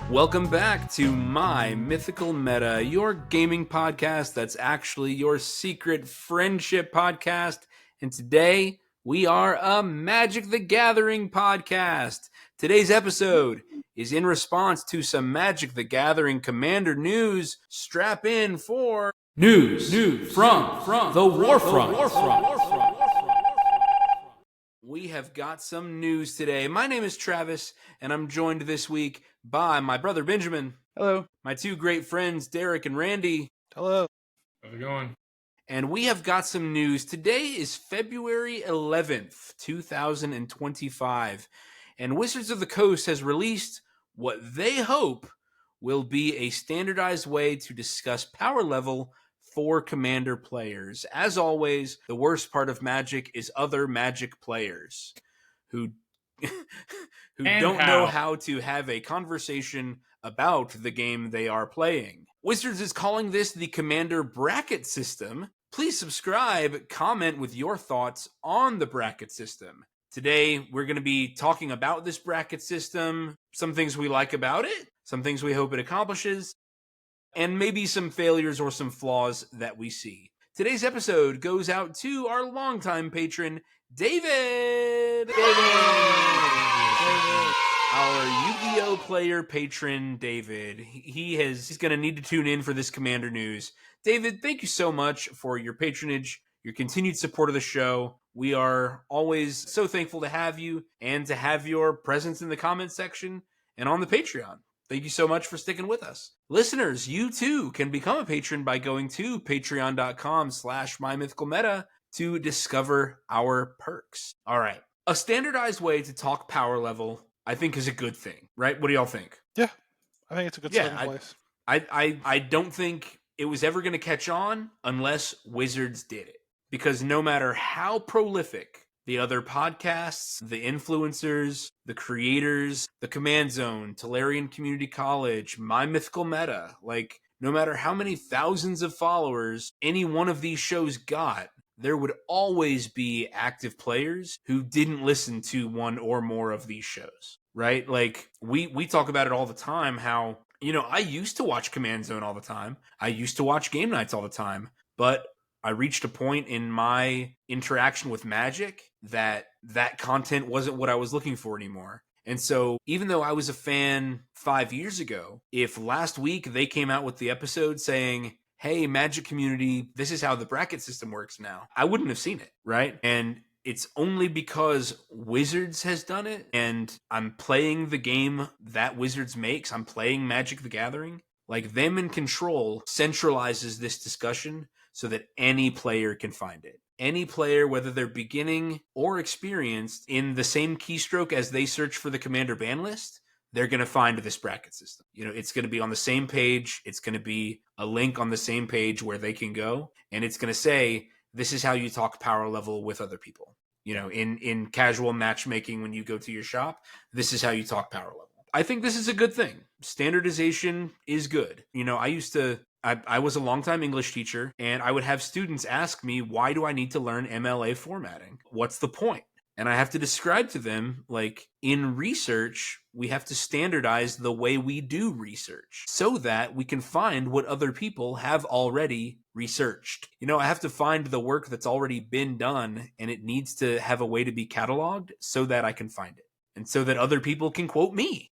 Welcome back to My Mythical Meta, your gaming podcast that's actually your secret friendship podcast. And today we are a Magic the Gathering podcast. Today's episode is in response to some Magic the Gathering Commander news. Strap in for news from the Warfront. We have got some news today. My name is Travis, and I'm joined this week by my brother Benjamin. Hello. My two great friends, Derek and Randy. Hello. How's it going? And we have got some news. Today is February 11th, 2025. And Wizards of the Coast has released what they hope will be a standardized way to discuss power level for Commander players. As always, the worst part of Magic is other Magic players who don't know how to have a conversation about the game they are playing. Wizards is calling this the Commander Bracket System. Please subscribe, comment with your thoughts on the bracket system. Today, we're going to be talking about this bracket system, some things we like about it, some things we hope it accomplishes, and maybe some failures or some flaws that we see. Today's episode goes out to our longtime patron, David! Our Yu-Gi-Oh! Player patron, David. He's going to need to tune in for this Commander news. David, thank you so much for your patronage, your continued support of the show. We are always so thankful to have you and to have your presence in the comments section and on the Patreon. Thank you so much for sticking with us. Listeners, you too can become a patron by going to patreon.com/mymythicalmeta to discover our perks. All right. A standardized way to talk power level, I think, is a good thing, right? What do y'all think? Yeah, I think it's a good starting place. I don't think it was ever going to catch on unless Wizards did it. Because no matter how prolific the other podcasts, the influencers, the creators, the Command Zone, Tolarian Community College, My Mythical Meta, like, no matter how many thousands of followers any one of these shows got, there would always be active players who didn't listen to one or more of these shows, right? Like, we talk about it all the time, how, I used to watch Command Zone all the time. I used to watch Game Nights all the time, but I reached a point in my interaction with Magic that content wasn't what I was looking for anymore. And so even though I was a fan 5 years ago, if last week they came out with the episode saying, hey, Magic community, this is how the bracket system works now, I wouldn't have seen it, right? And it's only because Wizards has done it and I'm playing the game that Wizards makes. I'm playing Magic the Gathering. Like, them in control centralizes this discussion so that any player can find it. Any player, whether they're beginning or experienced, in the same keystroke as they search for the Commander ban list, they're going to find this bracket system. It's going to be on the same page. It's going to be a link on the same page where they can go. And it's going to say, this is how you talk power level with other people. In casual matchmaking, when you go to your shop, this is how you talk power level. I think this is a good thing. Standardization is good. I was a longtime English teacher, and I would have students ask me, why do I need to learn MLA formatting? What's the point? And I have to describe to them, like, in research, we have to standardize the way we do research so that we can find what other people have already researched. I have to find the work that's already been done, and it needs to have a way to be cataloged so that I can find it. And so that other people can quote me.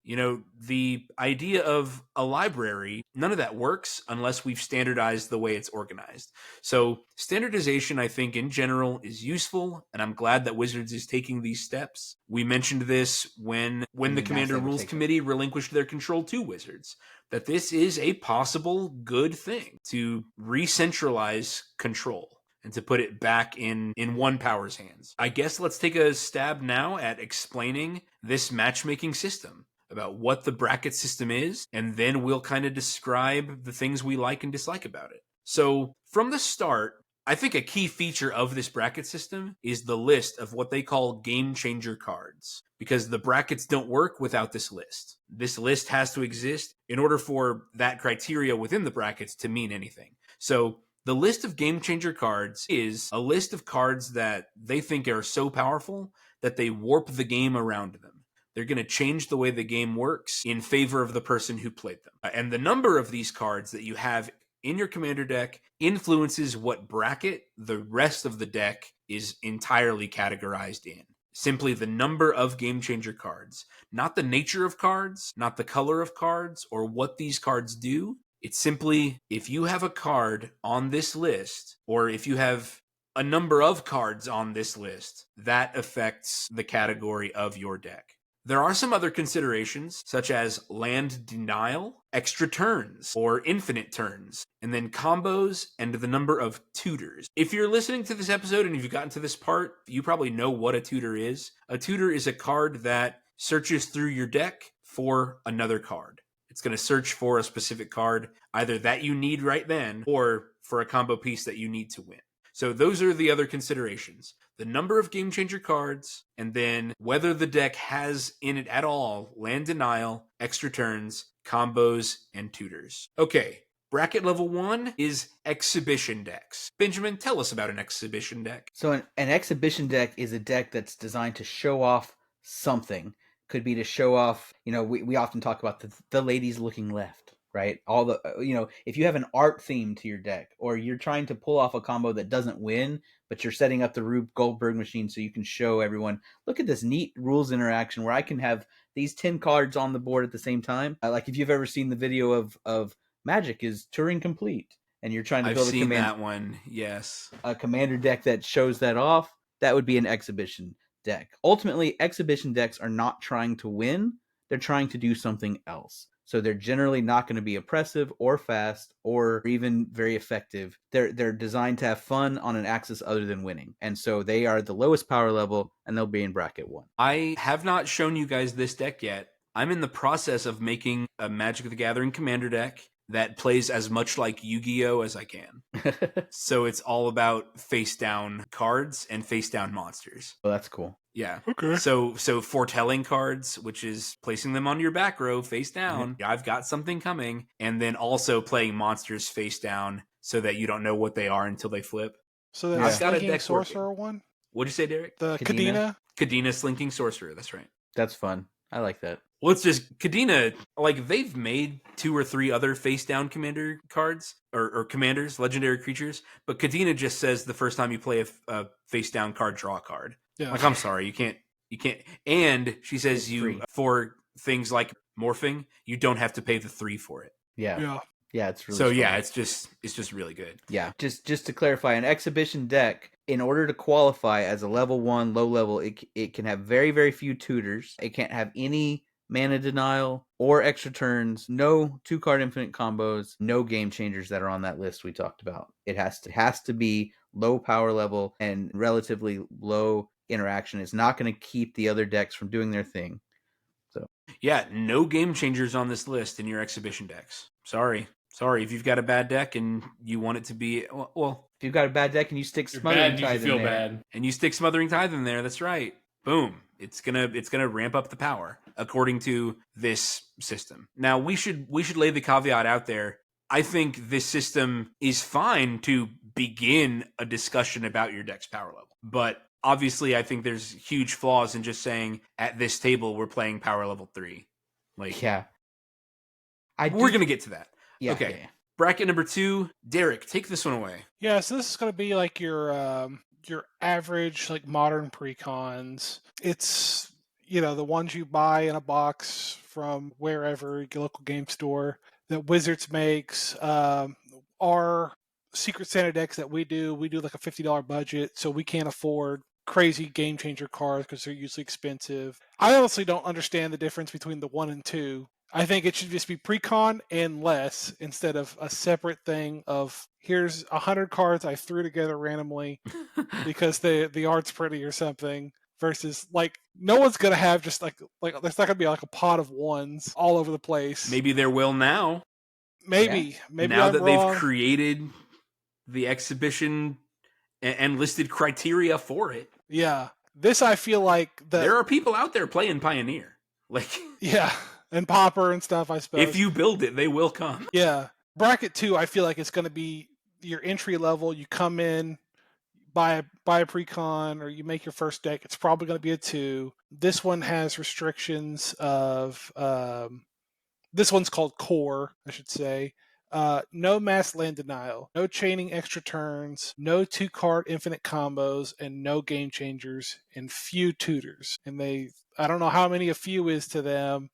The idea of a library, none of that works unless we've standardized the way it's organized. So standardization, I think, in general is useful, and I'm glad that Wizards is taking these steps. We mentioned this when the Commander Rules Committee relinquished their control to Wizards, that this is a possible good thing to re-centralize control and to put it back in one power's hands. I guess let's take a stab now at explaining this matchmaking system, about what the bracket system is, and then we'll kind of describe the things we like and dislike about it. So from the start, I think a key feature of this bracket system is the list of what they call game changer cards, because the brackets don't work without this list. This list has to exist in order for that criteria within the brackets to mean anything. So The list of game changer cards is a list of cards that they think are so powerful that they warp the game around them. They're going to change the way the game works in favor of the person who played them. And the number of these cards that you have in your commander deck influences what bracket the rest of the deck is entirely categorized in. Simply the number of game changer cards, not the nature of cards, not the color of cards, or what these cards do. It's simply if you have a card on this list, or if you have a number of cards on this list, that affects the category of your deck. There are some other considerations, such as land denial, extra turns, or infinite turns, and then combos and the number of tutors. If you're listening to this episode and if you've gotten to this part, you probably know what a tutor is. A tutor is a card that searches through your deck for another card. It's going to search for a specific card, either that you need right then, or for a combo piece that you need to win. So those are the other considerations. The number of game changer cards, and then whether the deck has in it at all land denial, extra turns, combos, and tutors. Okay, bracket level 1 is exhibition decks. Benjamin, tell us about an exhibition deck. So an exhibition deck is a deck that's designed to show off something. Could be to show off, we often talk about the ladies looking left. Right? All the, if you have an art theme to your deck, or you're trying to pull off a combo that doesn't win, but you're setting up the Rube Goldberg machine so you can show everyone, look at this neat rules interaction where I can have these 10 cards on the board at the same time. Like if you've ever seen the video of Magic is Turing Complete, and you're trying to build that one, yes. A commander deck that shows that off, that would be an exhibition deck. Ultimately, exhibition decks are not trying to win, they're trying to do something else. So they're generally not going to be oppressive or fast or even very effective. They're designed to have fun on an axis other than winning. And so they are the lowest power level, and they'll be in bracket 1. I have not shown you guys this deck yet. I'm in the process of making a Magic the Gathering commander deck that plays as much like Yu-Gi-Oh! As I can. So it's all about face down cards and face down monsters. Well, that's cool. Yeah. Okay. So foretelling cards, which is placing them on your back row face down. Yeah. I've got something coming. And then also playing monsters face down so that you don't know what they are until they flip. So then I've got a deck sorcerer one? What'd you say, Derek? The Kadena? Kadena Slinking Sorcerer, that's right. That's fun. I like that. Well, it's just Kadena, like they've made 2 or 3 other face down commander cards or commanders, legendary creatures, but Kadena just says the first time you play a face down card, draw a card. Yeah. Like, I'm sorry, you can't. And she says for things like morphing, you don't have to pay the 3 for it. Yeah. Yeah, it's really so strong. Yeah, it's just really good. Yeah, just to clarify, an exhibition deck, in order to qualify as a level 1 low level, it can have very, very few tutors. It can't have any mana denial or extra turns, no 2-card infinite combos, no game changers that are on that list we talked about. It has to be low power level and relatively low interaction. It's not going to keep the other decks from doing their thing. So yeah, no game changers on this list in your exhibition decks. Sorry, if you've got a bad deck and you want it to be well, if you've got a bad deck and you stick Smothering Tithe in there, and you stick Smothering Tithe in there, that's right. Boom. It's gonna ramp up the power according to this system. Now we should lay the caveat out there. I think this system is fine to begin a discussion about your deck's power level, but obviously I think there's huge flaws in just saying at this table we're playing power level 3. Like, yeah, we're gonna get to that. Yeah. Okay. Yeah. Bracket number 2, Derek, take this one away. Yeah, so this is going to be like your average like modern precons. It's the ones you buy in a box from wherever, your local game store that Wizards makes. Our Secret Santa decks that we do like a $50 budget, so we can't afford crazy game changer cards because they're usually expensive. I honestly don't understand the difference between the 1 and 2. I think it should just be precon and less instead of a separate thing of here's 100 cards I threw together randomly because the art's pretty or something, versus like no one's gonna have just like there's not gonna be like a pot of ones all over the place. Maybe there will now. Maybe now I'm that wrong. They've created the exhibition and listed criteria for it. Yeah, this I feel like there are people out there playing Pioneer, like yeah. And Popper and stuff, I suppose. If you build it, they will come. Yeah. Bracket 2, I feel like it's going to be, your entry level, you come in, buy a precon, or you make your first deck, it's probably going to be a 2. This one has restrictions of this one's called core, I should say. No mass land denial, no chaining extra turns, no 2-card infinite combos, and no game changers, and few tutors. And I don't know how many a few is to them.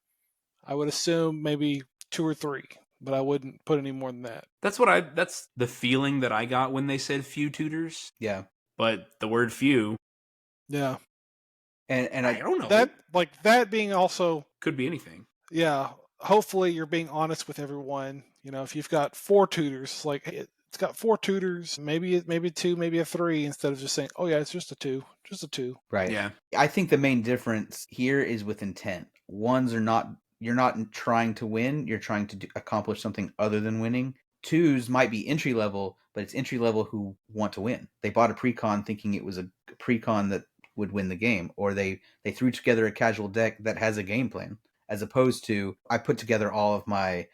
I would assume maybe 2 or 3, but I wouldn't put any more than that. That's the feeling that I got when they said few tutors. Yeah. But the word few. Yeah. And I don't know. That being also could be anything. Yeah. Hopefully you're being honest with everyone. If you've got 4 tutors, like, hey, it's got 4 tutors, maybe a 2, maybe a 3, instead of just saying, oh yeah, it's just a 2. Just a 2. Right. Yeah. I think the main difference here is with intent. Ones are not, you're not trying to win, you're trying to accomplish something other than winning. 2s might be entry level, but it's entry level who want to win. They bought a precon thinking it was a precon that would win the game, or they threw together a casual deck that has a game plan, as opposed to, I put together all of my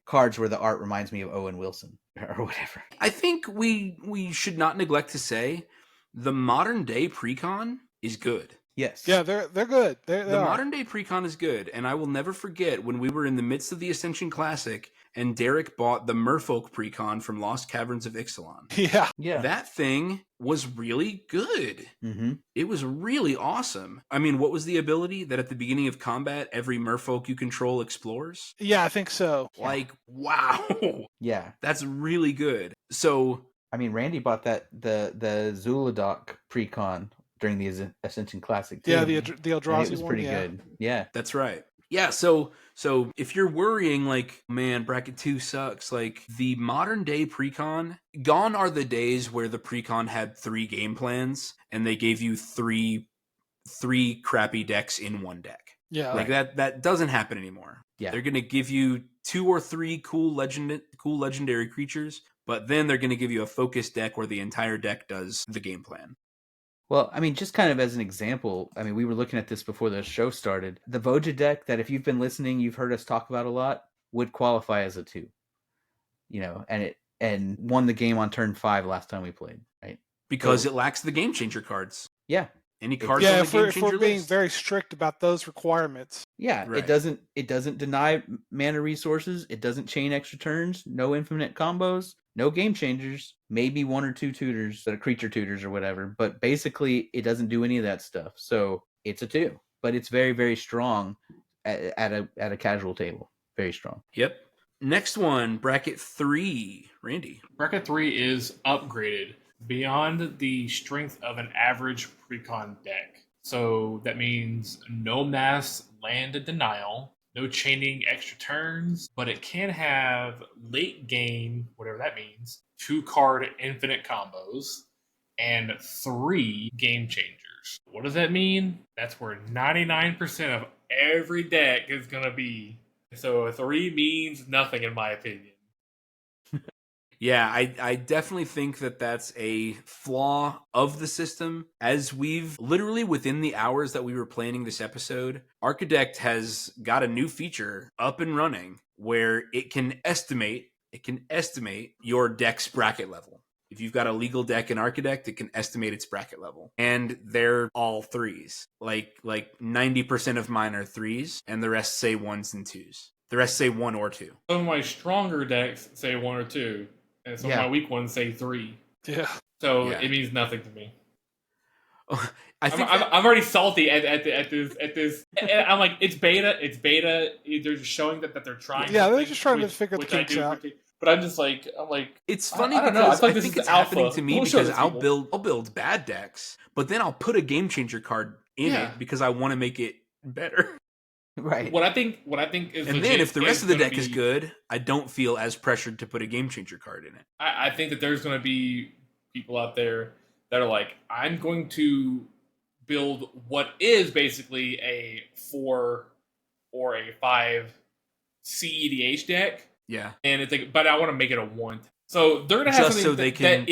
cards where the art reminds me of Owen Wilson or whatever. I think we should not neglect to say the modern day precon is good. Yes. Yeah, they're good. The modern day precon is good, and I will never forget when we were in the midst of the Ascension Classic and Derek bought the Merfolk precon from Lost Caverns of Ixalan. Yeah. That thing was really good. Mm-hmm. It was really awesome. I mean, what was the ability that at the beginning of combat, every merfolk you control explores? Yeah, I think so. Like, wow. Yeah. That's really good. So, I mean, Randy bought the Zuladoc precon during the Ascension Classic too. Yeah, the Eldrazi one. It was pretty good. Yeah. That's right. Yeah, so if you're worrying like, man, bracket 2 sucks, like the modern day precon, gone are the days where the precon had 3 game plans and they gave you three crappy decks in one deck. Yeah. Like that doesn't happen anymore. Yeah. They're going to give you 2 or 3 cool legendary creatures, but then they're going to give you a focused deck where the entire deck does the game plan. Well, I mean, just kind of as an example, I mean, we were looking at this before the show started. The Voja deck that if you've been listening, you've heard us talk about a lot, would qualify as a 2. And won the game on turn 5 last time we played, right? Because it lacks the game changer cards. Yeah. Any cards on the game changer list? Yeah, if we're being very strict about those requirements. Yeah, right. It doesn't deny mana resources, it doesn't chain extra turns, no infinite combos, no game changers, maybe 1 or 2 tutors, creature tutors or whatever, but basically it doesn't do any of that stuff. So it's a 2, but it's very, very strong at a casual table. Very strong. Yep. Next one, bracket 3, Randy. Bracket 3 is upgraded beyond the strength of an average precon deck. So that means no mass land denial, no chaining extra turns, but it can have late game, whatever that means, 2-card infinite combos, and 3 game changers. What does that mean? That's where 99% of every deck is going to be. So a 3 means nothing in my opinion. Yeah, I definitely think that that's a flaw of the system. As we've literally within the hours that we were planning this episode, Architect has got a new feature up and running where it can estimate your deck's bracket level. If you've got a legal deck in Architect, it can estimate its bracket level. And they're all 3s. Like 90% of mine are 3s, and the rest say 1s and 2s. The rest say 1 or 2. Some of my stronger decks say 1 or 2. And some of my weak ones say 3. Yeah. So it means nothing to me. I'm already salty at this. And I'm like, it's beta. They're just showing that they're trying. Yeah, they're just trying to figure the kinks out. But I'm like, it's funny I because I think it's happening to me because I'll build bad decks, but then I'll put a game changer card in it because I want to make it better. Right. What I think is, and then if the rest of the deck is good, I don't feel as pressured to put a game changer card in it. I think that there's going to be people out there that are like, I'm going to build what is basically a 4 or a 5 CEDH deck. Yeah, and it's like, but I want to make it a 1. So they're gonna have just so they can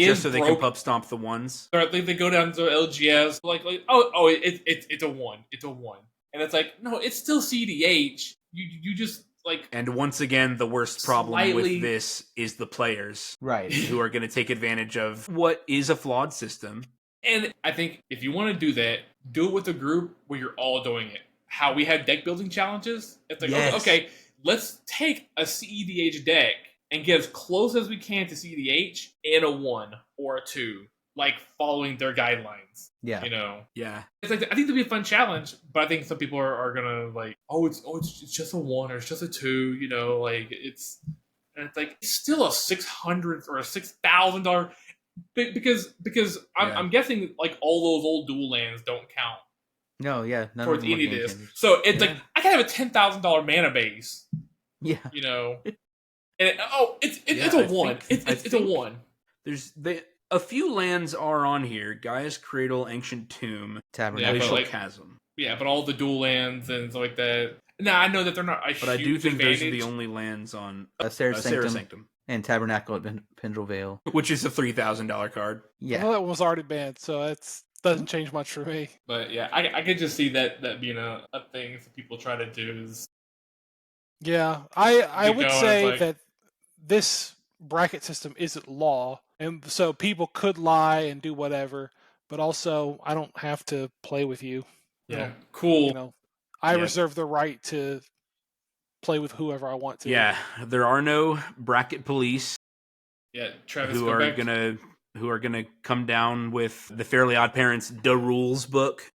pup stomp the 1s. Or they go down to LGS like it's a 1. It's a 1. And it's like, no, it's still CDH. You just like, and once again, the worst problem with slightly- this is the players, Right. who are going to take advantage of what is a flawed system. And I think if you want to do that, do it with a group where you're all doing it. How we have deck building challenges. It's like, Yes. okay, let's take a CEDH deck and get as close as we can to CEDH in a 1 or a 2, like following their guidelines. Yeah. You know? Yeah. It's like, I think it'll be a fun challenge, but I think some people are gonna like, it's just a 1 or it's just a 2, you know, like it's like it's still a $600 or a $6,000 because I'm guessing like all those old dual lands don't count No, yeah, none towards of them are any of game this. changers. So it's Yeah. like I can have a $10,000 mana base, Yeah. you know, and it's Yeah, a 1. It's a 1. There's a few lands are on here: Gaia's Cradle, Ancient Tomb, Tabernacle. Glacial like- Chasm. Yeah, but all the dual lands and stuff like that. Now I know that they're not a But I do huge think those are advantage. the only lands on Sarah Sarah Sanctum Sanctum, and Tabernacle at Pendrell Vale. which is a $3,000 card. Yeah. Well, that one was already banned, so it doesn't change much for me. But yeah, I could just see that being a thing that people try to do is Yeah, I Keep would going, say it's like- that this bracket system isn't law, and so people could lie and do whatever, but also I don't have to play with you. yeah, cool. You know, I Yeah. reserve the right to play with whoever I want to. Yeah, there are no bracket police Yeah, Travis, who go are back. gonna come down with the Fairly Odd Parents "The Rules" book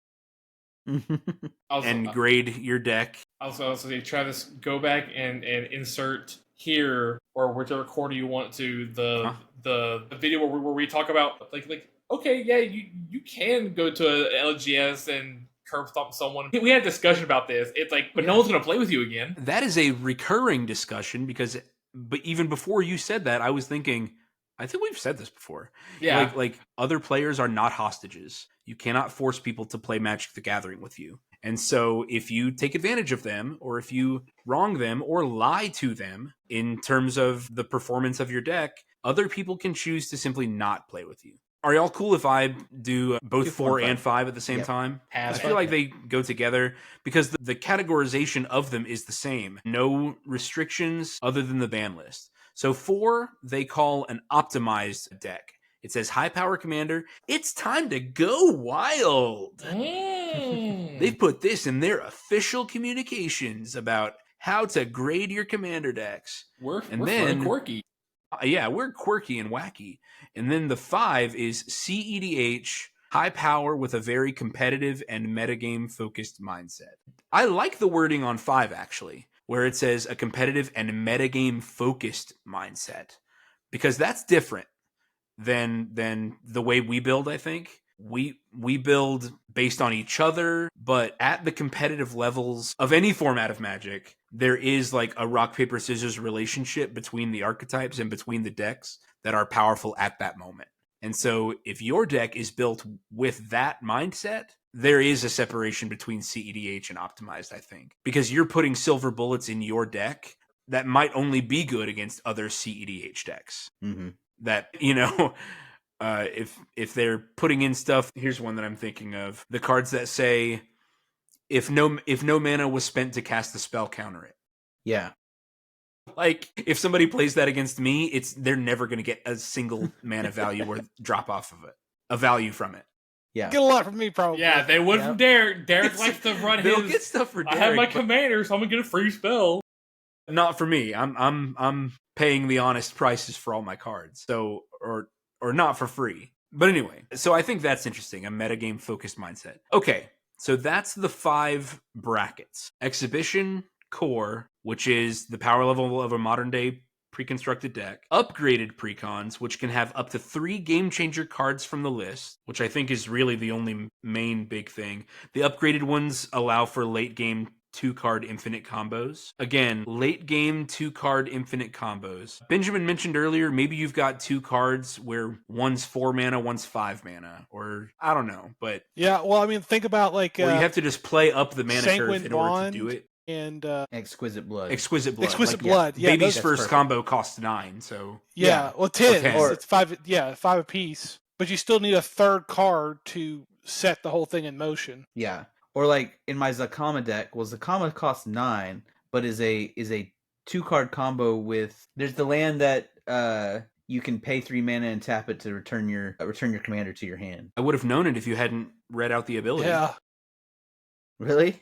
Also, and grade your deck. also say, Travis, go back and insert here or whichever corner you want to the video where we talk about like okay, yeah, you can go to a LGS and curb stomp someone. We had a discussion about this. It's like, but no one's gonna play with you again. That is a recurring discussion but even before you said that, I was thinking, I think we've said this before. Yeah, Like other players are not hostages. You cannot force people to play Magic the Gathering with you. And so if you take advantage of them, or if you wrong them or lie to them in terms of the performance of your deck, other people can choose to simply not play with you. Are y'all cool if I do both Do 4 and 5 at the same Yep. time? I Has feel like they go together because the categorization of them is the same. No restrictions other than the ban list. So 4, they call an optimized deck. It says high power commander. It's time to go wild. They've put this in their official communications about how to grade your commander decks. we're and then then- quirky. Yeah, we're quirky and wacky. And then the 5 is CEDH, high power with a very competitive and metagame focused mindset. I like the wording on 5 actually, where it says a competitive and metagame focused mindset, because that's different than the way we build. I think we build based on each other, but at the competitive levels of any format of Magic, there is like a rock paper scissors relationship between the archetypes and between the decks that are powerful at that moment. And so if your deck is built with that mindset, there is a separation between CEDH and optimized, I think, because you're putting silver bullets in your deck that might only be good against other CEDH decks. Mm-hmm. That, if they're putting in stuff, here's one that I'm thinking of: the cards that say if no mana was spent to cast the spell, counter it. Yeah. Like if somebody plays that against me, they're never going to get a single mana value or drop off of it, a value from it. Yeah. Get a lot from me, probably. Yeah, they would from Derek. Derek likes to run They'll his. get stuff for Derek. I have my but commander, so I'm gonna get a free spell. not for me. I'm paying the honest prices for all my cards. So or not for free. But anyway, so I think that's interesting, a metagame focused mindset. Okay, so that's the 5 brackets. Exhibition, core, which is the power level of a modern day pre-constructed deck. Upgraded precons, which can have up to 3 game changer cards from the list, which I think is really the only main big thing. The upgraded ones allow for late game 2-card infinite combos. Again, late game 2-card infinite combos. Benjamin mentioned earlier, maybe you've got 2 cards where one's 4 mana, one's 5 mana, or I don't know, but Yeah, well, I mean, think about like or you have to just play up the mana Sanguine curve in order Bond to do it. and Exquisite Blood. Exquisite Blood. Exquisite Like, Blood. Yeah, Baby's those, first perfect. combo costs 9, so yeah, well, 10. 10. It's 5. Yeah, 5 apiece. But you still need a third card to set the whole thing in motion. Yeah. Or like in my Zakama deck, well, Zakama costs 9, but is a 2-card combo with there's the land that you can pay 3 mana and tap it to return your commander to your hand. I would have known it if you hadn't read out the ability. Yeah. Really?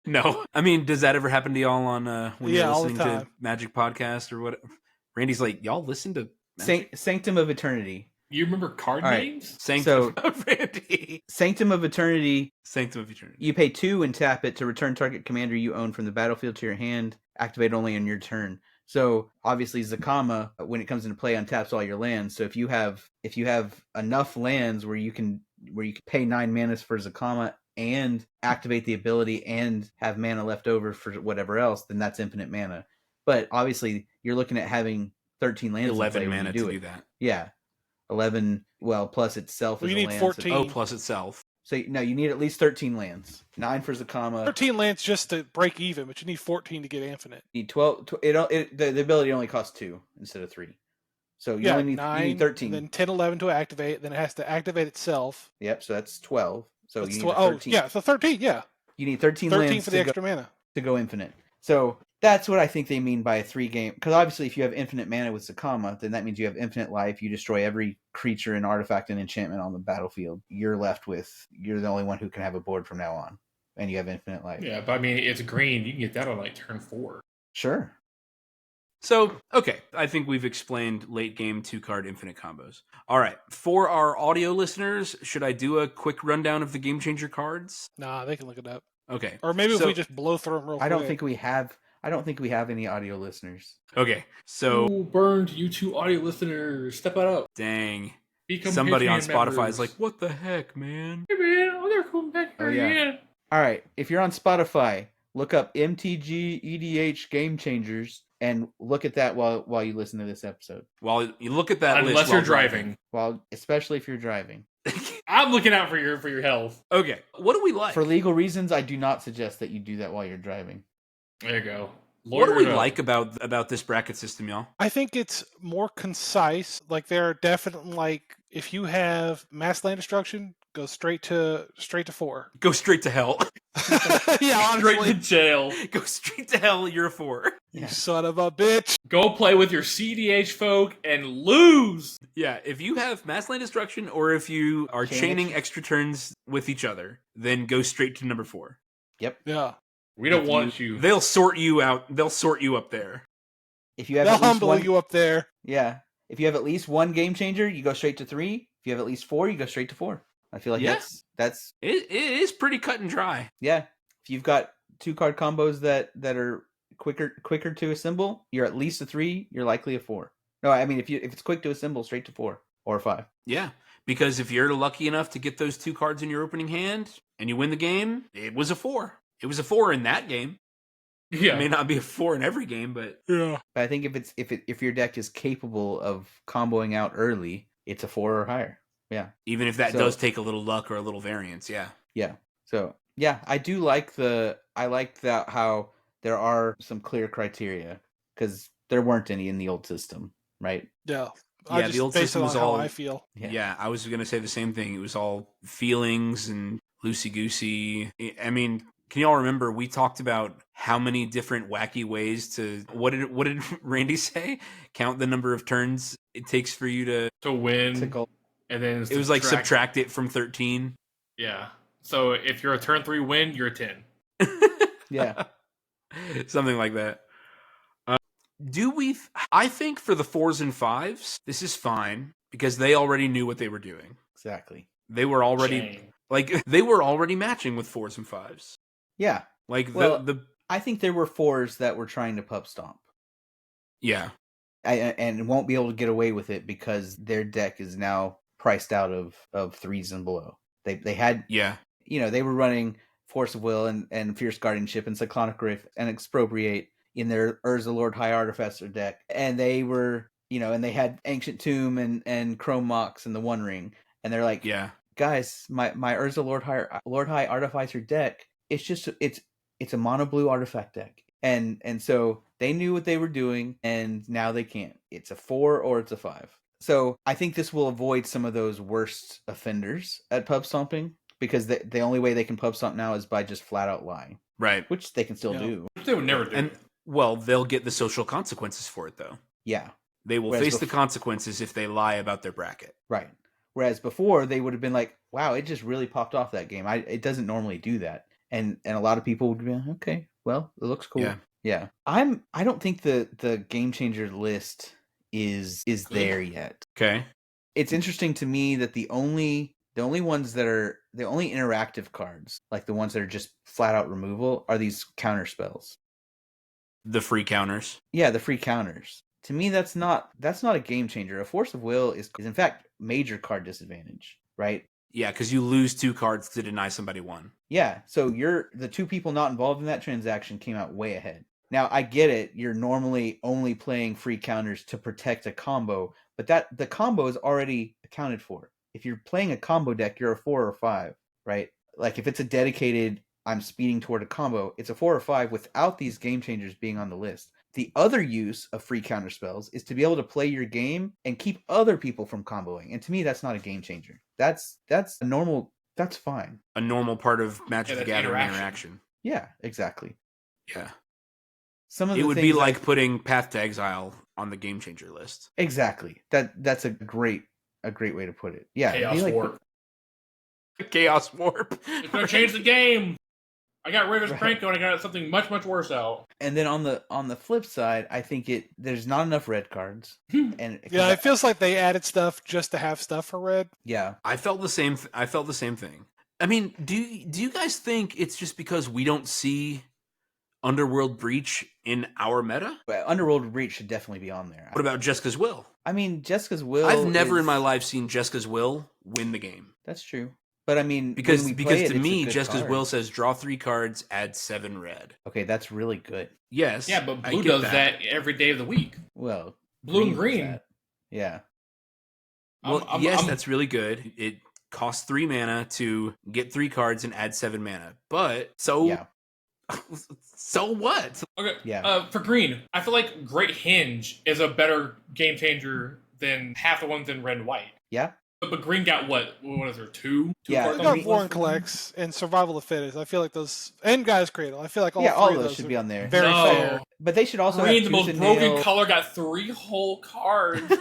No. I mean, does that ever happen to y'all on when you're all the listening to time. Magic Podcast or what? Randy's like, y'all listen to Magic? Sanctum of Eternity. You remember card All right. names? Sanctum of Randy. Sanctum of Eternity. Sanctum of Eternity. You pay 2 and tap it to return target commander you own from the battlefield to your hand. Activate only on your turn. So obviously Zakama, when it comes into play, untaps all your lands. So if you have enough lands where you can pay 9 mana for Zakama and activate the ability and have mana left over for whatever else, then that's infinite mana. But obviously you're looking at having 13 lands 11 in play mana when you to do that. Yeah. 11, well, plus itself Well, is you a need land. 14. Oh, plus itself. So no, you need at least 13 lands. 9 for Zakama. 13 lands just to break even, but you need 14 to get infinite. You need 12. The ability only costs 2 instead of 3. So you only need 9, you need 13. And then 10, 11 to activate. Then it has to activate itself. Yep, so that's 12. So That's you need 13. yeah, so 13, yeah. You need 13 13 lands for the extra mana. to go infinite. So that's what I think they mean by a 3-game. Because obviously if you have infinite mana with Zakama, then that means you have infinite life. You destroy every creature and artifact and enchantment on the battlefield. You're the only one who can have a board from now on. And you have infinite life. Yeah, but I mean, it's green. You can get that on like turn 4. Sure. So, okay, I think we've explained late game 2-card infinite combos. All right, for our audio listeners, should I do a quick rundown of the Game Changer cards? Nah, they can look it up. Okay. Or maybe if we just blow through them real quick. I don't think we have any audio listeners. Okay, so Who burned you two audio listeners? Step it up. Dang. Become Somebody on Patreon Spotify members. is like, what the heck, man? Hey man, they're coming back here. Oh, yeah. Yeah. All right, if you're on Spotify, look up MTG EDH Game Changers and look at that while you listen to this episode. While you look at that list Unless while you're driving. Especially if you're driving. I'm looking out for your health. Okay, what do we like? For legal reasons, I do not suggest that you do that while you're driving. There you go. What do we Lawyer it up. like about this bracket system, y'all? I think it's more concise. Like there are definitely if you have mass land destruction, go straight to 4. Go straight to hell. Yeah, Straight honestly. to jail. Go straight to hell, you're a 4. You son of a bitch. Go play with your CDH folk and lose. Yeah, if you have mass land destruction or if you are chaining extra turns with each other, then go straight to number 4. Yep. Yeah. We don't want you. They'll sort you out. They'll sort you up there. If you have They'll at least humble one, you up there. yeah. If you have at least one Game Changer, you go straight to 3. If you have at least 4, you go straight to 4. I feel like Yeah. that's It is pretty cut and dry. yeah. If you've got 2-card combos that are quicker to assemble, you're at least a 3. You're likely a 4. No, I mean if it's quick to assemble, straight to 4 or 5. Yeah, because if you're lucky enough to get those 2 cards in your opening hand and you win the game, it was a 4. It was a 4 in that game. Yeah. It may not be a 4 in every game, but Yeah. But I think if your deck is capable of comboing out early, it's a 4 or higher. Yeah. even if that So- does take a little luck or a little variance, yeah. Yeah. So yeah, I do like that how there are some clear criteria because there weren't any in the old system, right? Yeah. Yeah, I the just old base system it on was how all- I feel. Yeah, I was going to say the same thing. It was all feelings and loosey-goosey. I mean, can y'all remember we talked about how many different wacky ways to what did Randy say? Count the number of turns it takes for you to win. Tickle. And then it was like subtract it from 13. Yeah. So if you're a turn 3 win, you're a 10. Yeah. Something like that. I think for the 4s and 5s, this is fine because they already knew what they were doing. Exactly. They were already Shame. they were already matching with 4s and 5s. Yeah. Like Well- the I think there were 4s that were trying to pup stomp. yeah. And won't be able to get away with it because their deck is now priced out of 3s and below. They had Yeah. they were running Force of Will and Fierce Guardianship and Cyclonic Rift and Expropriate in their Urza Lord High Artificer deck. And they were, and they had Ancient Tomb and Chrome Mox and the One Ring. And they're like, Yeah. guys, my Urza Lord High Artificer deck, it's a mono blue artifact deck. And so they knew what they were doing and now they can't. It's a 4 or it's a 5. So I think this will avoid some of those worst offenders at pub stomping because the only way they can pub stomp now is by just flat out lying, Right. which they can still Yeah. do. Which they would never do. And Well, they'll get the social consequences for it, though. Yeah. They will face the consequences if they lie about their bracket. Right. Whereas before, they would have been like, wow, it just really popped off that game. It doesn't normally do that. And a lot of people would be like, okay, well, it looks cool. Yeah. Yeah. I don't think the game changer list is there yet. Okay. It's interesting to me that the only ones that are the only interactive cards, like the ones that are just flat out removal, are these counter spells. The free counters. Yeah, the free counters. To me, that's not a game changer. A force of will is in fact major card disadvantage, right? Yeah, because you lose 2 cards to deny somebody 1. Yeah, so the 2 people not involved in that transaction came out way ahead. Now I get it. You're normally only playing free counters to protect a combo, but the combo is already accounted for. If you're playing a combo deck, you're a 4 or 5, right? Like if it's a dedicated, I'm speeding toward a combo, it's a 4 or 5 without these game changers being on the list. The other use of free counter spells is to be able to play your game and keep other people from comboing. And to me, that's not a game changer. That's a normal. That's fine. A normal part of Magic the Gathering interaction. Yeah, exactly. Yeah. Some of it would be like putting Path to Exile on the game changer list. Exactly. That's a great way to put it. Yeah. Chaos Warp. Chaos Warp. It's gonna change the game. I got rid of Franco and I got something much, much worse out. And then on the flip side, I think there's not enough red cards. And yeah, it feels like they added stuff just to have stuff for red. Yeah. I felt the same thing. I mean, do you guys think it's just because we don't see Underworld Breach in our meta? Well, Underworld Breach should definitely be on there. What about Jessica's Will? I mean, Jessica's Will. I've never in my life seen Jessica's Will win the game. That's true. But I mean, because to me, Jessica's Will says draw 3 cards, add 7 red. Okay, that's really good. Yes. Yeah, but blue does that every day of the week. Well, blue and green. Yeah. Well, that's really good. It costs 3 mana to get 3 cards and add 7 mana. But so what? Okay. Yeah. For green, I feel like Great Hinge is a better game changer than half the ones in red and white. Yeah. But green got what is there, 2? Yeah, got Foreign Collects and Survival of the Fittest. I feel like those, and Guy's Cradle. I feel like all all three of those should be on there. Very fair. But they should also green, have the most broken color, got 3 whole cards.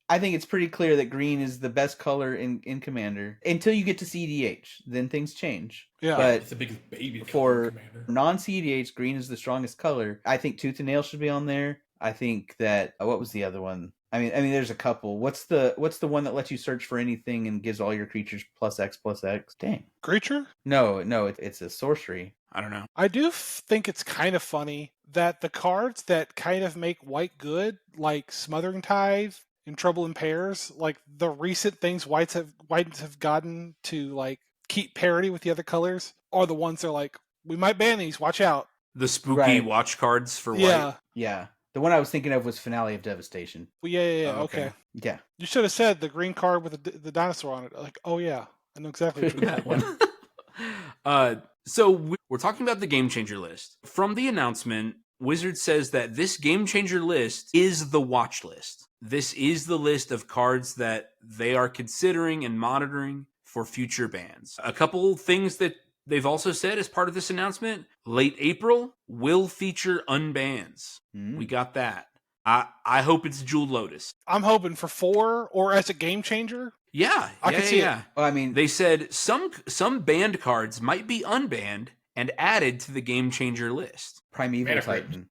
I think it's pretty clear that green is the best color in Commander until you get to CEDH. Then things change. Yeah, but it's the biggest baby for non-CEDH, green is the strongest color. I think Tooth and Nail should be on there. I think that what was the other one? I mean, there's a couple. What's the one that lets you search for anything and gives all your creatures +X+X? Dang. Creature? No, it's a sorcery. I don't know. I do think it's kind of funny that the cards that kind of make white good, like Smothering Tithe and Trouble in Pairs, like the recent things whites have gotten to like keep parity with the other colors, are the ones that are like, we might ban these, watch out. The spooky watch cards for white. Yeah. The one I was thinking of was Finale of Devastation. Well, yeah. Okay. Yeah. You should have said the green card with the dinosaur on it. Like, oh yeah, I know exactly what that one. So we're talking about the Game Changer list. From the announcement, Wizard says that this Game Changer list is the watch list. This is the list of cards that they are considering and monitoring for future bans. A couple things that they've also said as part of this announcement, late April will feature unbans. We got that. I hope it's Jeweled Lotus. I'm hoping for 4 or as a game changer. Yeah, I can see it. Well, I mean, they said some banned cards might be unbanned and added to the Game Changer list. Primeval Titan.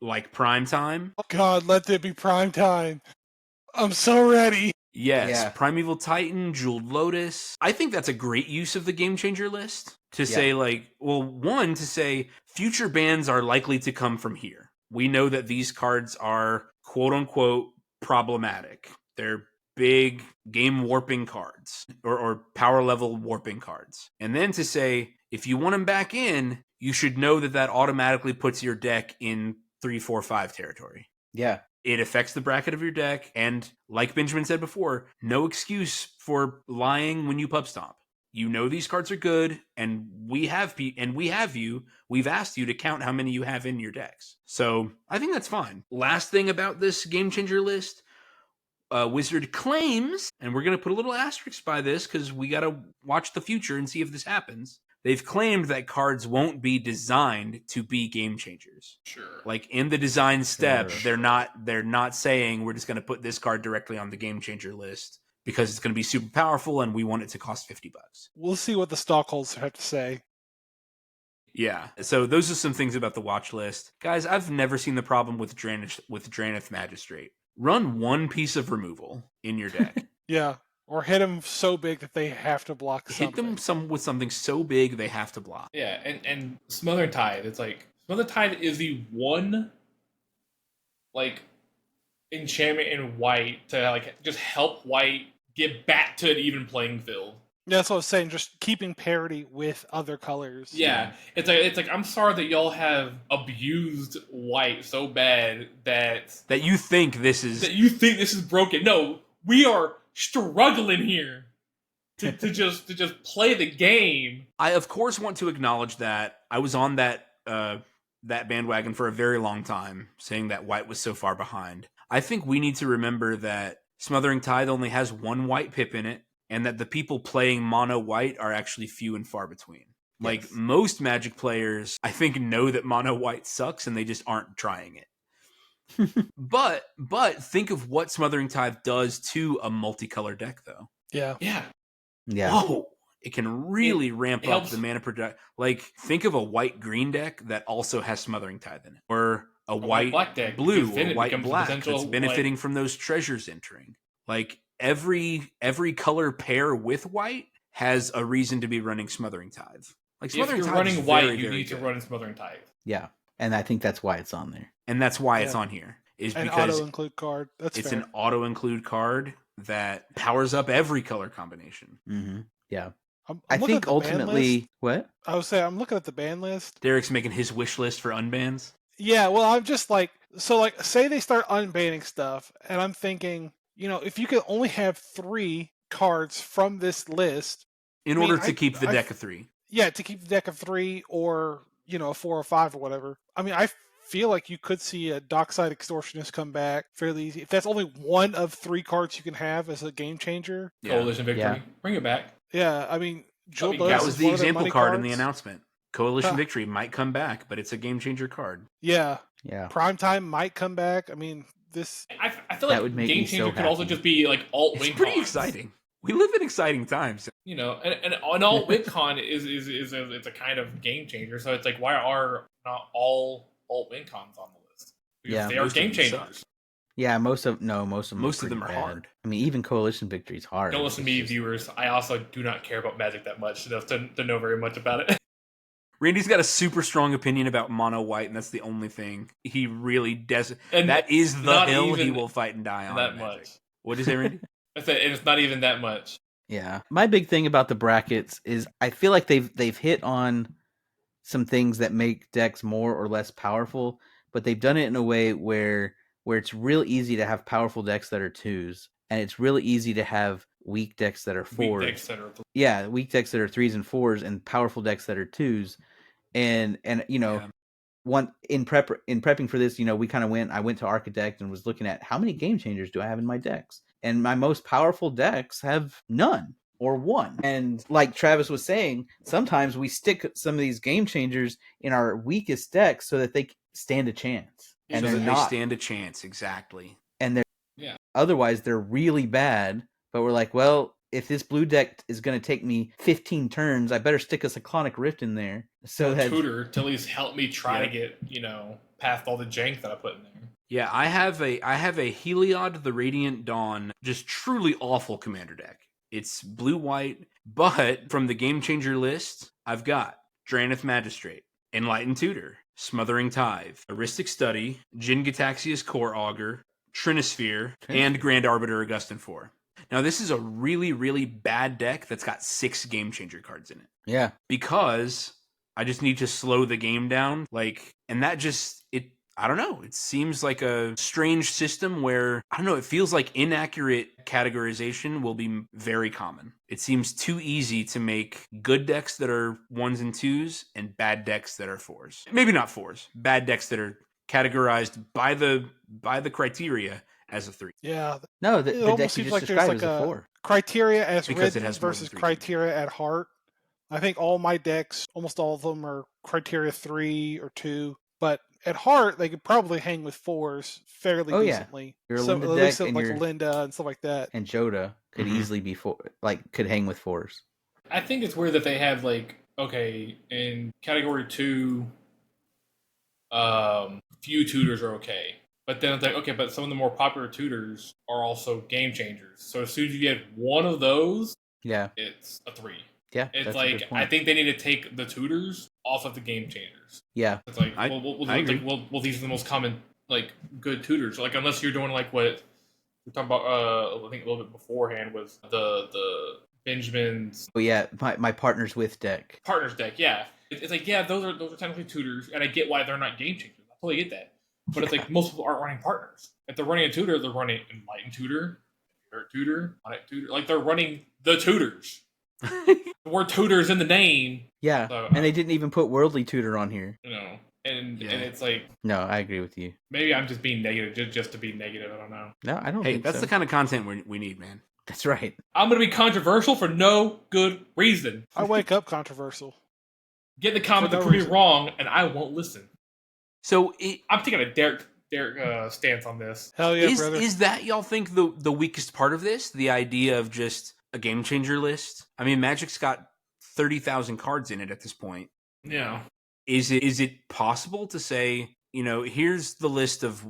Like Prime Time. Oh God, let there be Prime Time. I'm so ready. Yes, Primeval Titan, Jeweled Lotus. I think that's a great use of the Game Changer list to say to say future bans are likely to come from here. We know that these cards are quote unquote problematic. They're big game warping cards or power level warping cards. And then to say, if you want them back in, you should know that automatically puts your deck in 3, 4, 5 territory. Yeah. It affects the bracket of your deck, and like Benjamin said before, no excuse for lying when you pub stomp. You know these cards are good, and we've asked you to count how many you have in your decks. So I think that's fine. Last thing about this Game Changer list, Wizard claims, and we're going to put a little asterisk by this because we got to watch the future and see if this happens, they've claimed that cards won't be designed to be game changers. Sure. Like in the design step, Sure. they're not saying we're just going to put this card directly on the game changer list because it's going to be super powerful and we want it to cost $50. We'll see what the stockholders have to say. Yeah. So those are some things about the watch list. Guys, I've never seen the problem with Drannith Magistrate. Run one piece of removal in your deck. Yeah. Or hit them so big that they have to block something. Hit them with something so big they have to block. Yeah, and Smothering Tithe, it's like Smothering Tithe is the one like enchantment in white to like just help white get back to an even playing field. Yeah, that's what I was saying. Just keeping parity with other colors. Yeah, it's like I'm sorry that y'all have abused white so bad that you think this is broken. No, we are struggling here to just play the game. I of course want to acknowledge that I was on that bandwagon for a very long time, saying that white was so far behind. I think we need to remember that Smothering Tithe only has one white pip in it, and that the people playing mono white are actually few and far between. Like most Magic players, I think know that mono white sucks and they just aren't trying it. but think of what Smothering Tithe does to a multicolor deck, though. Yeah. Oh, it can really ramp up the mana production. Like, think of a white-green deck that also has Smothering Tithe in it, or a white-black deck, blue or white-black that's benefiting from those treasures entering. Like, every color pair with white has a reason to be running Smothering Tithe. Like, Smothering if you're Tithe running white, you need to run Smothering Tithe. Yeah, and I think that's why it's on there. And that's why it's on here. Is an because auto-include card. That's it's fair. an auto-include card that powers up every color combination. Mm-hmm. Yeah. I think ultimately, what? I would say I'm looking at the ban list. Derek's making his wish list for unbans. Yeah, well, I'm just like, so like, say they start unbanning stuff, and I'm thinking, if you could only have 3 cards from this list. In order to keep the deck of 3. Yeah, to keep the deck of 3 or, a 4 or 5 or whatever. I mean, I feel like you could see a Dockside Extortionist come back fairly easy. If that's only one of 3 cards you can have as a game changer. Coalition Victory. Bring it back. Yeah, I mean, that was the example card in the announcement. Coalition Victory might come back, but it's a game changer card. Yeah. Yeah. Primetime might come back. I mean, this. I feel like game changer could also just be like alt win. It's pretty exciting. We live in exciting times. And an alt win con is it's a kind of game changer. So it's like, why are not all alt win cons on the list? Because they are game changers. Yeah, most of them are hard. I mean, even Coalition Victory is hard. Don't listen to me, viewers. I also do not care about Magic that much to know very much about it. Randy's got a super strong opinion about mono white, and that's the only thing he really does. And that is the hill he will fight and die on. That much. What did you say, Randy? It's not even that much. Yeah, my big thing about the brackets is I feel like they've hit on some things that make decks more or less powerful, but they've done it in a way where it's real easy to have powerful decks that are 2s, and it's really easy to have weak decks that are 4s. Weak decks that are 3s and 4s, and powerful decks that are 2s. And one in prepping for this, I went to Architect and was looking at how many game changers do I have in my decks, and my most powerful decks have none or one. And like Travis was saying, sometimes we stick some of these game changers in our weakest decks so that they stand a chance. And they stand a chance, exactly. And otherwise they're really bad, but we're like, well, if this blue deck is going to take me 15 turns, I better stick a Cyclonic Rift in there. So that tutor till he's helped me try to get, past all the jank that I put in there. Yeah, I have a Heliod the Radiant Dawn, just truly awful commander deck. It's blue-white, but from the Game Changer list, I've got Drannith Magistrate, Enlightened Tutor, Smothering Tithe, Aristic Study, Jin Gitaxia's Core Augur, Trinisphere, and Grand Arbiter Augustin 4. Now, this is a really, really bad deck that's got 6 Game Changer cards in it. Yeah. Because I just need to slow the game down. And that I don't know. It seems like a strange system where, I don't know, it feels like inaccurate categorization will be very common. It seems too easy to make good decks that are 1s and 2s and bad decks that are 4s. Maybe not 4s. Bad decks that are categorized by the criteria as a 3. Yeah. No, the deck you just described is a 4. Criteria as written versus criteria at heart. I think all my decks, almost all of them, are criteria 3 or 2. But at heart, they could probably hang with 4s fairly decently. Your So Linda at least deck and like your Linda and stuff like that. and Joda could easily be could hang with 4s. I think it's weird that they have like, okay, in category 2, few tutors are okay. But then it's like, okay, but some of the more popular tutors are also game changers. So as soon as you get one of those, Yeah, it's a 3. yeah. It's that's like, a good point. I think they need to take the tutors off of the game changers. Yeah, It's like, I agree. these are the most common, like, good tutors. Like, unless you're doing like what we're talking about, I think a little bit beforehand was the Benjamin's. Oh yeah, my partners with deck. Partners deck, yeah. It's like, yeah, those are technically tutors, and I get why they're not game changers. I totally get that. But it's like most people aren't running partners. If they're running a tutor, they're running Enlightened Tutor, Dirt Tutor, Audit Tutor. Like they're running the tutors. The word tutors in the name. Yeah, So, and they didn't even put Worldly Tutor on here. You know, and it's like, no, I agree with you. Maybe I'm just being negative, just to be negative. I don't know. No, I don't. Hey, think that's so. the kind of content we need, man. That's right. I'm going to be controversial for no good reason. I wake up controversial. Get in the comments no to prove me reason. wrong, and I won't listen. So I'm taking a Derek stance on this. Hell yeah, brother. Is that y'all think the weakest part of this? The idea of just a game changer list? I mean, Magic's got 30,000 cards in it at this point. Yeah. Is it possible to say, here's the list of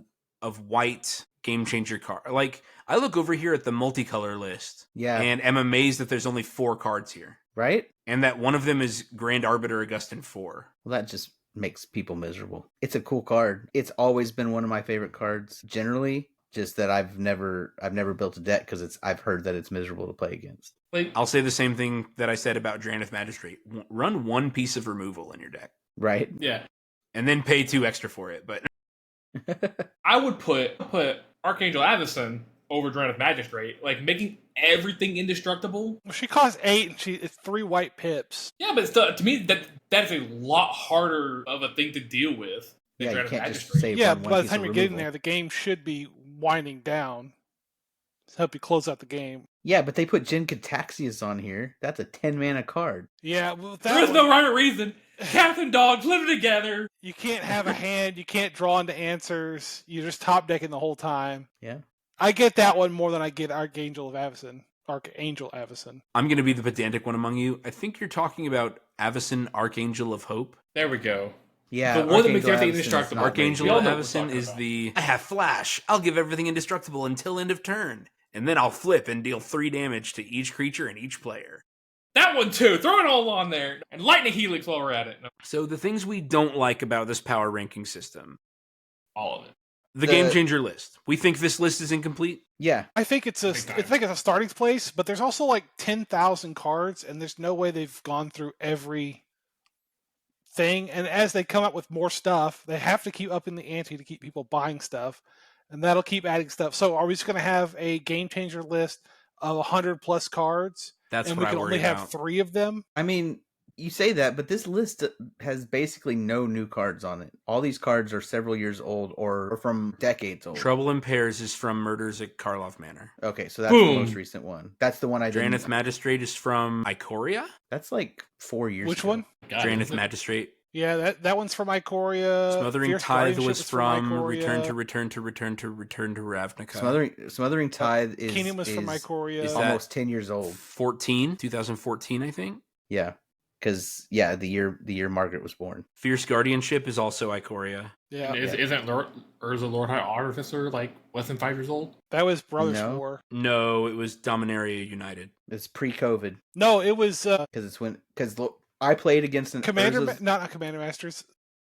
white game changer cards? Like, I look over here at the multicolor list, and am amazed that there's only 4 cards here, right? And that one of them is Grand Arbiter Augustin 4. Well, that just makes people miserable. It's a cool card. It's always been one of my favorite cards. Generally, just that I've never built a deck because I've heard that it's miserable to play against. Like, I'll say the same thing that I said about Drannith Magistrate. Run 1 piece of removal in your deck. Right. Yeah. And then pay 2 extra for it. But I would put Archangel Avison over Drannith Magistrate, like making everything indestructible. Well, she costs 8 and it's 3 white pips. Yeah, but still, to me, that's a lot harder of a thing to deal with than Yeah, you Drannith can't Magistrate. just save Yeah, one by the piece time of you're getting removal. there, the game should be winding down to help you close out the game. Yeah, but they put Jin Cataxias on here. That's a 10 mana card. Yeah, well, There is no rhyme or reason. Cats and dogs living together. You can't have a hand. You can't draw into answers. You're just top decking the whole time. Yeah. I get that one more than I get Archangel Avison. I'm going to be the pedantic one among you. I think you're talking about Avison, Archangel of Hope. There we go. Yeah, the one that makes Archangel everything Avison is indestructible. not Archangel We all of know what we're Avison talking is about. I have Flash. I'll give everything indestructible until end of turn. And then I'll flip and deal 3 damage to each creature and each player. That one too. Throw it all on there. And Lightning Helix while we're at it. No, So the things we don't like about this power ranking system. all of it. The game changer list. We think this list is incomplete? Yeah. I think it's a starting place, but there's also like 10,000 cards, and there's no way they've gone through every thing. And as they come up with more stuff, they have to keep upping the ante to keep people buying stuff, and that'll keep adding stuff. So are we just going to have a game changer list of 100 plus cards? That's and what we can I worry only have about. 3 of them? I mean, you say that, but this list has basically no new cards on it. All these cards are several years old or from decades old. Trouble in Pairs is from Murders at Karlov Manor. Okay, so that's Boom. the most recent one. That's the one I didn't. Drannith Magistrate is from Ikoria? That's like 4 years Which ago. one? God, Drannith is it? Magistrate. Yeah, that one's from Ikoria. Smothering Fierce Tithe Guardianship was is from Ikoria. Return to Ravnica. Smothering Tithe is Kingdom was from Ikoria. is almost 10 years old. 2014, I think. Yeah, because the year Margaret was born. Fierce Guardianship is also Ikoria. Yeah, Isn't Urza Lord High Artificer like less than 5 years old? that was Brothers No. War. No, it was Dominaria United. It's pre-COVID No, it was because I played against an Urza's, not Commander Masters.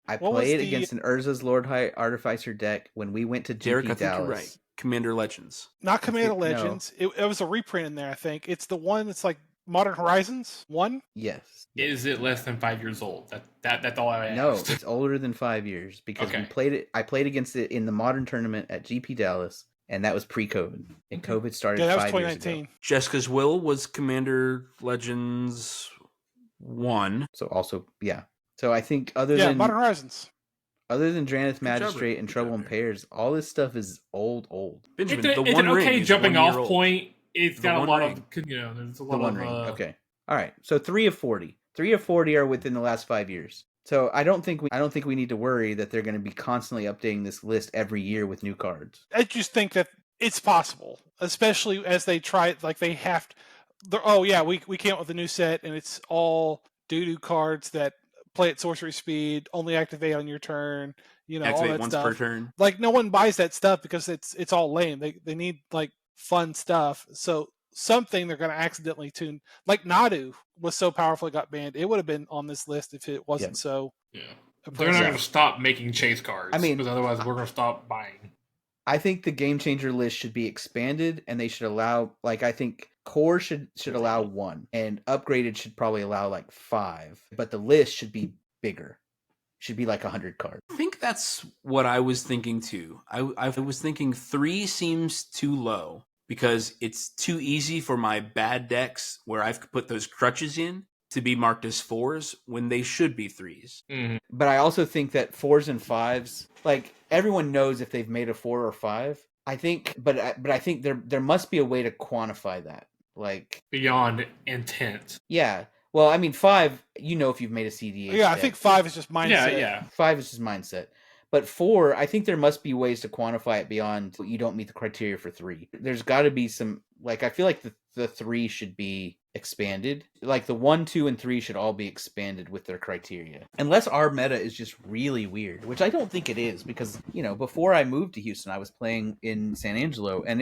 I what was played the- against an Urza's Lord High Artificer deck when we went to GP Derek, I think Dallas. you're right. Commander Legends. Not Commander No. Legends. It was a reprint in there, I think. It's the one that's like Modern Horizons 1. Yes. Is it less than 5 years old? That's all I asked. No, it's older than 5 years because Okay. we played it. I played against it in the modern tournament at GP Dallas, and that was pre-COVID. And COVID started Yeah, that was 5 years 2019. ago. Jessica's Will was Commander Legends 1. So also, yeah. So I think other Yeah, than Modern Horizons. Drannith job, Magistrate Rick. and Good Trouble job, in Rick. Pairs, all this stuff is old. Benjamin, It's, the it's One an Ring okay is jumping 1 year off old. point. It's The got a One lot Ring. of, there's a The lot One of, Ring. Okay. All right. So 3 of 40. 3 of 40 are within the last 5 years. So I don't think we need to worry that they're going to be constantly updating this list every year with new cards. I just think that it's possible, especially as they try, like they have to, oh yeah, we came up with a new set and it's all doo-doo cards that play at sorcery speed, only activate on your turn, all Activate that once stuff. per turn. Like no one buys that stuff because it's all lame. They need like fun stuff. So something they're going to accidentally tune. Like Nadu was so powerful it got banned. It would have been on this list if it wasn't so. Yeah. oppressive. They're not going to stop making chase cards. I mean, because otherwise we're going to stop buying. I think the game changer list should be expanded, and they should allow, like, I think core should allow 1, and upgraded should probably allow like 5. But the list should be bigger. Should be like 100 cards. I think that's what I was thinking too. I was thinking 3 seems too low because it's too easy for my bad decks where I've put those crutches in to be marked as 4s when they should be 3s. Mm-hmm. But I also think that 4s and 5s, like everyone knows if they've made a 4 or 5. I think, but I think there must be a way to quantify that, like beyond intent. Yeah. Well, I mean, 5, if you've made a CEDH. Yeah, I think 5 is just mindset. Yeah. 5 is just mindset. But 4, I think there must be ways to quantify it beyond you don't meet the criteria for 3. There's got to be some, like, I feel like the 3 should be expanded. Like, the 1, 2, and 3 should all be expanded with their criteria. Unless our meta is just really weird, which I don't think it is, because, before I moved to Houston, I was playing in San Angelo, and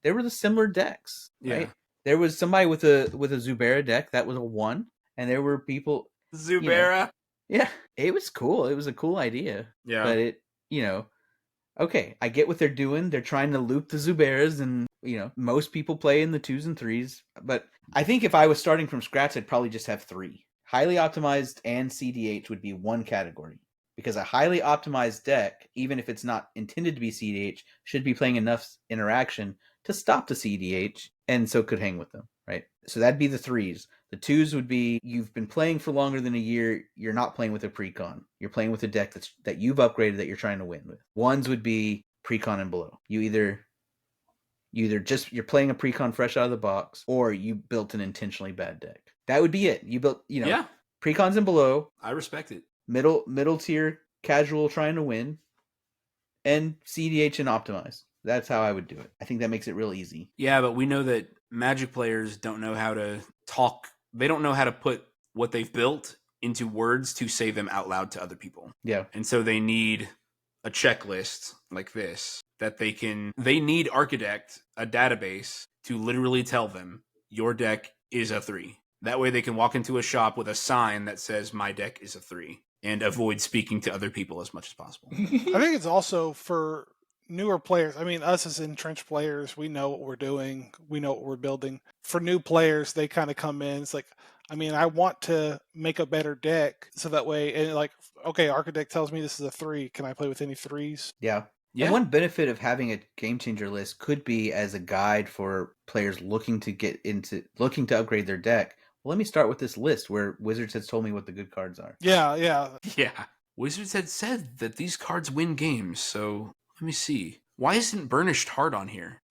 there were the similar decks, right? Yeah. There was somebody with a Zubera deck that was a 1, and there were people. Zubera. Yeah, it was cool. It was a cool idea. Yeah. But it, okay, I get what they're doing. They're trying to loop the Zuberas, and most people play in the 2s and 3s. But I think if I was starting from scratch, I'd probably just have 3. Highly optimized and CDH would be one category. Because a highly optimized deck, even if it's not intended to be CEDH, should be playing enough interaction to stop the CEDH, and so could hang with them, right? So that'd be the 3s. The 2s would be, you've been playing for longer than a year, you're not playing with a precon. You're playing with a deck that you've upgraded that you're trying to win with. 1s would be precon and below. You're playing a precon fresh out of the box, or you built an intentionally bad deck. That would be it. You built, precons and below. I respect it. Middle tier casual trying to win, and CEDH and optimize. That's how I would do it. I think that makes it real easy. Yeah, but we know that Magic players don't know how to talk. They don't know how to put what they've built into words to say them out loud to other people. Yeah. And so they need a checklist like this that they need Architect, a database, to literally tell them your deck is a 3. That way they can walk into a shop with a sign that says my deck is a 3 and avoid speaking to other people as much as possible. I think it's also for newer players. I mean, us as entrenched players, we know what we're doing. We know what we're building. For new players, they kind of come in. It's like, I mean, I want to make a better deck so that way, and like, okay, Architect tells me this is a 3. Can I play with any 3s? Yeah. Yeah. And one benefit of having a game changer list could be as a guide for players looking to upgrade their deck. Well, let me start with this list where Wizards has told me what the good cards are. Yeah. Yeah. Wizards had said that these cards win games, so let me see. Why isn't Burnished Heart on here?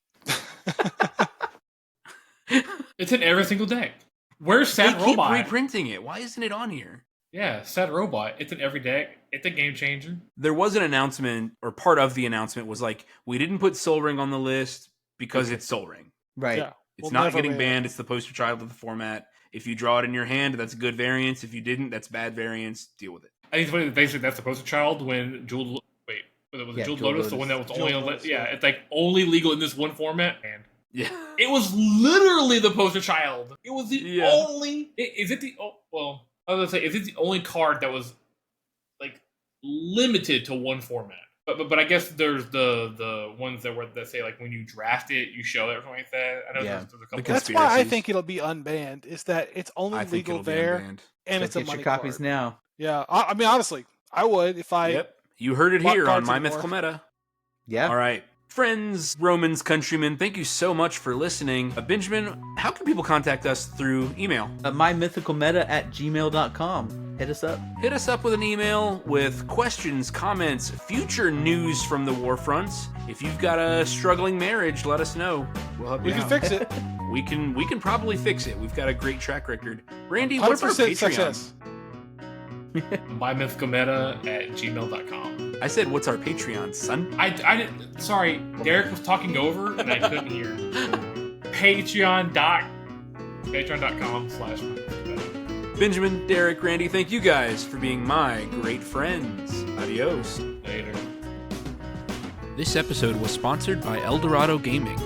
It's in every single deck. Where's Sad They keep Robot? reprinting it. Why isn't it on here? Yeah, Sad Robot. It's in every deck. It's a game changer. There was an announcement, or part of the announcement was like, we didn't put Soul Ring on the list because it's Soul Ring. Right. Yeah. It's not getting banned. It's the poster child of the format. If you draw it in your hand, that's good variance. If you didn't, that's bad variance. Deal with it. I think it's funny, basically that's the poster child when Jeweled... Wait, was it Jeweled Lotus? The one that was only on... Yeah, it's like only legal in this one format. And yeah. It was literally the poster child. It was the only... Is it the... Oh, well, I was going to say, is it the only card that was like limited to one format? But I guess there's the ones that say like when you draft it, you show it or something like that. I know there's a couple. That's why I think it'll be unbanned. Is that it's only legal there, and it's a money card. Get your copies now. Yeah, I mean honestly, I would if I. Yep, you heard it here on My Mythical Meta. Yeah. All right, friends, Romans, countrymen, thank you so much for listening. Benjamin, how can people contact us through email? MyMythicalMeta@gmail.com. Hit us up. Hit us up with an email with questions, comments, future news from the Warfronts. If you've got a struggling marriage, let us know. We'll help you We can out. fix it. We can probably fix it. We've got a great track record. Randy, what's our 100% Patreon? success. My Mythical Meta at gmail.com. I said, what's our Patreon, son? I didn't. Sorry, Derek was talking over and I couldn't hear. Patreon.com/mythicalmeta. Benjamin, Derek, Randy, thank you guys for being my great friends. Adios. Later. This episode was sponsored by Eldorado Gaming.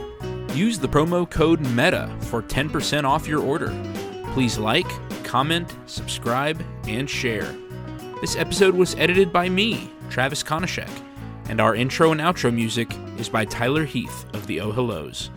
Use the promo code META for 10% off your order. Please like, comment, subscribe, and share. This episode was edited by me, Travis Konishek, and our intro and outro music is by Tyler Heath of the Oh Hellos.